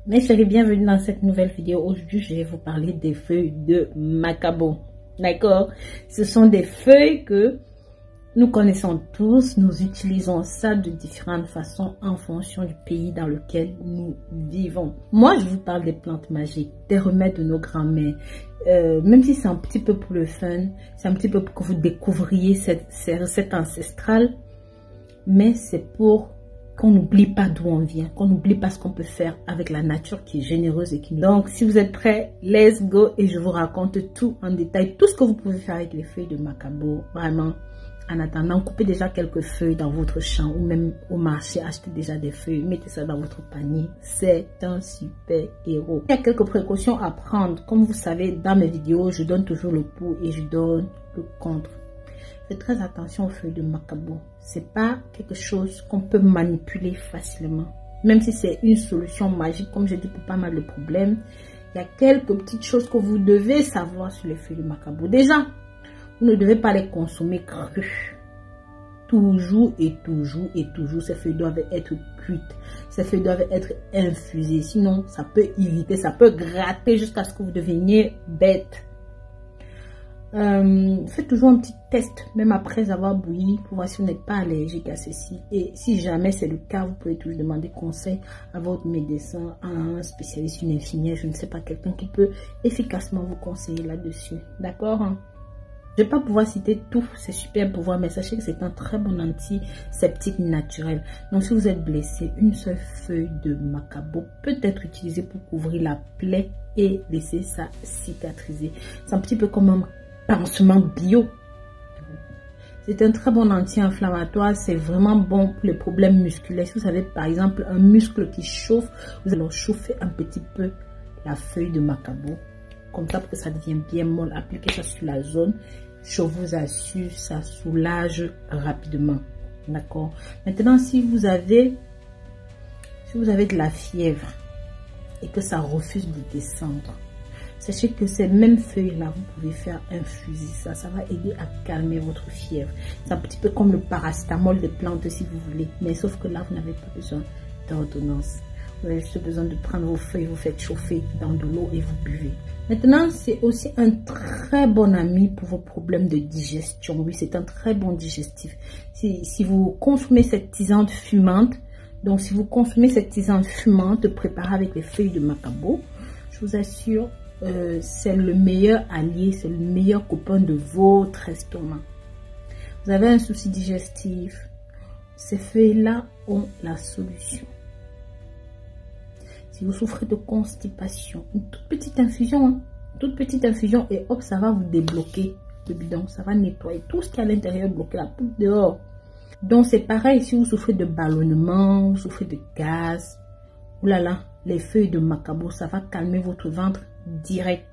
Mes chéris, bienvenue dans cette nouvelle vidéo. Aujourd'hui, je vais vous parler des feuilles de Macabo. D'accord? Ce sont des feuilles que nous connaissons tous. Nous utilisons ça de différentes façons en fonction du pays dans lequel nous vivons. Moi, je vous parle des plantes magiques, des remèdes de nos grands-mères. Même si c'est un petit peu pour le fun, c'est un petit peu pour que vous découvriez ces recettes ancestrales. Mais c'est pour qu'on n'oublie pas d'où on vient, qu'on n'oublie pas ce qu'on peut faire avec la nature qui est généreuse et qui nous... Donc, si vous êtes prêts, let's go et je vous raconte tout en détail, tout ce que vous pouvez faire avec les feuilles de Macabo. Vraiment, en attendant, coupez déjà quelques feuilles dans votre champ ou même au marché, achetez déjà des feuilles, mettez ça dans votre panier. C'est un super héros. Il y a quelques précautions à prendre. Comme vous savez, dans mes vidéos, je donne toujours le pour et je donne le contre. Faites très attention aux feuilles de Macabo. C'est pas quelque chose qu'on peut manipuler facilement. Même si c'est une solution magique, comme je dis, pour pas mal de problèmes, il y a quelques petites choses que vous devez savoir sur les feuilles de Macabo. Déjà, vous ne devez pas les consommer crues. Toujours et toujours et toujours, ces feuilles doivent être cuites. Ces feuilles doivent être infusées. Sinon, ça peut irriter, ça peut gratter jusqu'à ce que vous deveniez bête. Faites toujours un petit test, même après avoir bouilli, pour voir si vous n'êtes pas allergique à ceci. Et si jamais c'est le cas, vous pouvez toujours demander conseil à votre médecin, à un spécialiste, une infirmière, je ne sais pas, quelqu'un qui peut efficacement vous conseiller là-dessus. D'accord? Je ne vais pas pouvoir citer tous ces super pouvoirs, mais sachez que c'est un très bon antiseptique naturel. Donc, si vous êtes blessé, une seule feuille de Macabo peut être utilisée pour couvrir la plaie et laisser ça cicatriser. C'est un petit peu comme un pansement bio. C'est un très bon anti-inflammatoire. C'est vraiment bon pour les problèmes musculaires. Si vous avez par exemple un muscle qui chauffe, vous allez chauffer un petit peu la feuille de Macabo. Comme ça pour que ça devienne bien molle. Appliquez ça sur la zone. Je vous assure, ça soulage rapidement. D'accord. Maintenant, si vous avez de la fièvre et que ça refuse de descendre, sachez que ces mêmes feuilles-là, vous pouvez faire infuser ça. Ça va aider à calmer votre fièvre. C'est un petit peu comme le paracétamol des plantes si vous voulez. Mais sauf que là, vous n'avez pas besoin d'ordonnance. Vous avez juste besoin de prendre vos feuilles, vous faites chauffer dans de l'eau et vous buvez. Maintenant, c'est aussi un très bon ami pour vos problèmes de digestion. Oui, c'est un très bon digestif. Si vous consommez cette tisane fumante, donc si vous consommez cette tisane fumante préparée avec les feuilles de Macabo, je vous assure, c'est le meilleur allié, c'est le meilleur copain de votre estomac. Vous avez un souci digestif, ces feuilles-là ont la solution. Si vous souffrez de constipation, une toute petite infusion, hein, toute petite infusion et hop, ça va vous débloquer le bidon, ça va nettoyer tout ce qui est à l'intérieur, bloquer la poudre dehors. Donc c'est pareil, si vous souffrez de ballonnement, vous souffrez de gaz, oulala, les feuilles de Macabo, ça va calmer votre ventre direct.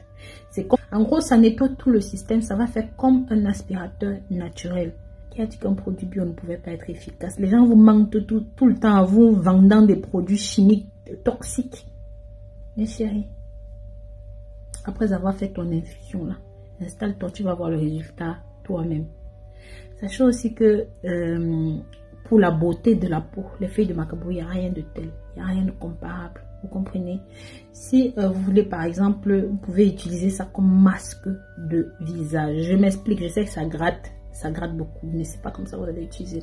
C'est comme, en gros, ça nettoie tout le système, ça va faire comme un aspirateur naturel. Qui a dit qu'un produit bio ne pouvait pas être efficace? Les gens vous mentent tout le temps en vous vendant des produits chimiques toxiques. Mes chéris, après avoir fait ton infusion là, installe-toi, tu vas voir le résultat toi-même. Sachez aussi que pour la beauté de la peau, les feuilles de Macabo, il n'y a rien de tel, il n'y a rien de comparable. Vous comprenez? Si vous voulez par exemple, vous pouvez utiliser ça comme masque de visage. Je m'explique, je sais que ça gratte beaucoup, mais c'est pas comme ça que vous allez utiliser.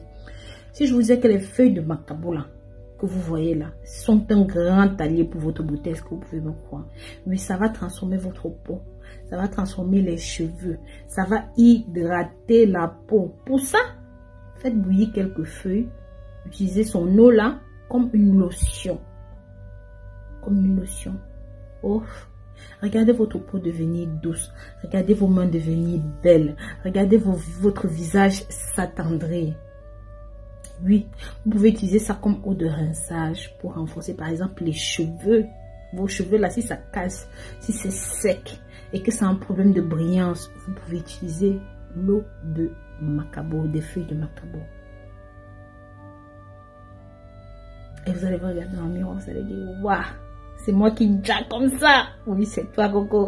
Si je vous disais que les feuilles de Macabo là, que vous voyez là, sont un grand allié pour votre beauté, est-ce que vous pouvez me croire? Oui, ça va transformer votre peau, ça va transformer les cheveux, ça va hydrater la peau. Pour ça, faites bouillir quelques feuilles, utilisez son eau là comme une lotion. Comme une lotion. Oh, regardez votre peau devenir douce. Regardez vos mains devenir belles. Regardez votre visage s'attendrir. Oui, vous pouvez utiliser ça comme eau de rinçage pour renforcer par exemple les cheveux. Vos cheveux là, si ça casse, si c'est sec et que c'est un problème de brillance, vous pouvez utiliser l'eau de Macabo, des feuilles de Macabo. Et vous allez vous regarder dans le miroir, vous allez dire, waouh! C'est moi qui jack comme ça. Oui, c'est toi, Coco.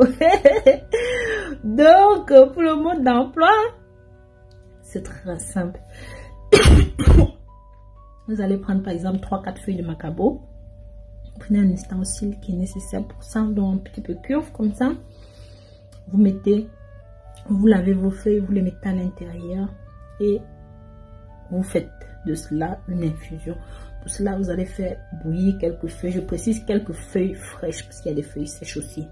Donc, pour le mode d'emploi, c'est très simple. Vous allez prendre par exemple 3-4 feuilles de Macabo. Prenez un ustensile qui est nécessaire pour ça, donc un petit peu curve comme ça. Vous mettez, vous lavez vos feuilles, vous les mettez à l'intérieur et vous faites de cela une infusion. Pour cela, vous allez faire bouillir quelques feuilles. Je précise quelques feuilles fraîches parce qu'il y a des feuilles sèches aussi.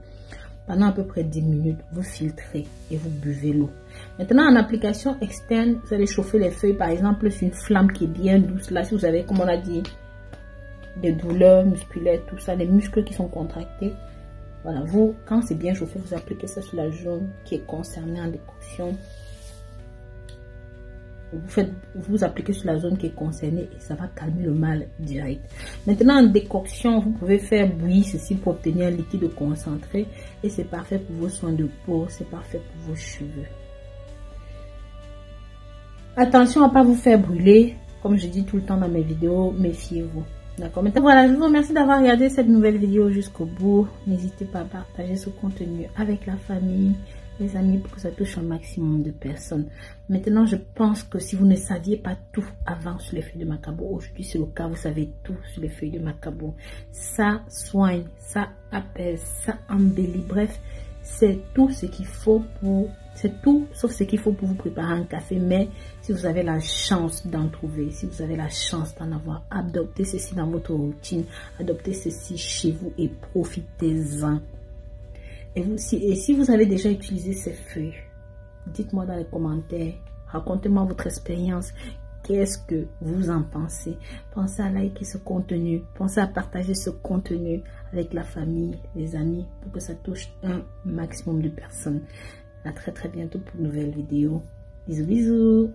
Pendant à peu près 10 minutes, vous filtrez et vous buvez l'eau. Maintenant, en application externe, vous allez chauffer les feuilles, par exemple, sur une flamme qui est bien douce. Là, si vous avez, comme on a dit, des douleurs musculaires, tout ça, les muscles qui sont contractés. Voilà, vous, quand c'est bien chauffé, vous appliquez ça sur la zone qui est concernée en décoction. Vous appliquez sur la zone qui est concernée et ça va calmer le mal direct. Maintenant, en décoction, vous pouvez faire bouillir ceci pour obtenir un liquide concentré et c'est parfait pour vos soins de peau, c'est parfait pour vos cheveux. Attention à ne pas vous faire brûler, comme je dis tout le temps dans mes vidéos, méfiez-vous. D'accord. Maintenant, voilà, je vous remercie d'avoir regardé cette nouvelle vidéo jusqu'au bout. N'hésitez pas à partager ce contenu avec la famille, les amis, pour que ça touche un maximum de personnes. Maintenant, je pense que si vous ne saviez pas tout avant sur les feuilles de macabo, aujourd'hui c'est le cas, vous savez tout sur les feuilles de macabo. Ça soigne, ça apaise, ça embellit. Bref, c'est tout ce qu'il faut pour... C'est tout sauf ce qu'il faut pour vous préparer un café. Mais si vous avez la chance d'en trouver, si vous avez la chance d'en avoir, adoptez ceci dans votre routine, adoptez ceci chez vous et profitez-en. Et si vous avez déjà utilisé ces feuilles, dites-moi dans les commentaires, racontez-moi votre expérience. Qu'est-ce que vous en pensez? Pensez à liker ce contenu, pensez à partager ce contenu avec la famille, les amis, pour que ça touche un maximum de personnes. À très bientôt pour une nouvelle vidéo. Bisous bisous.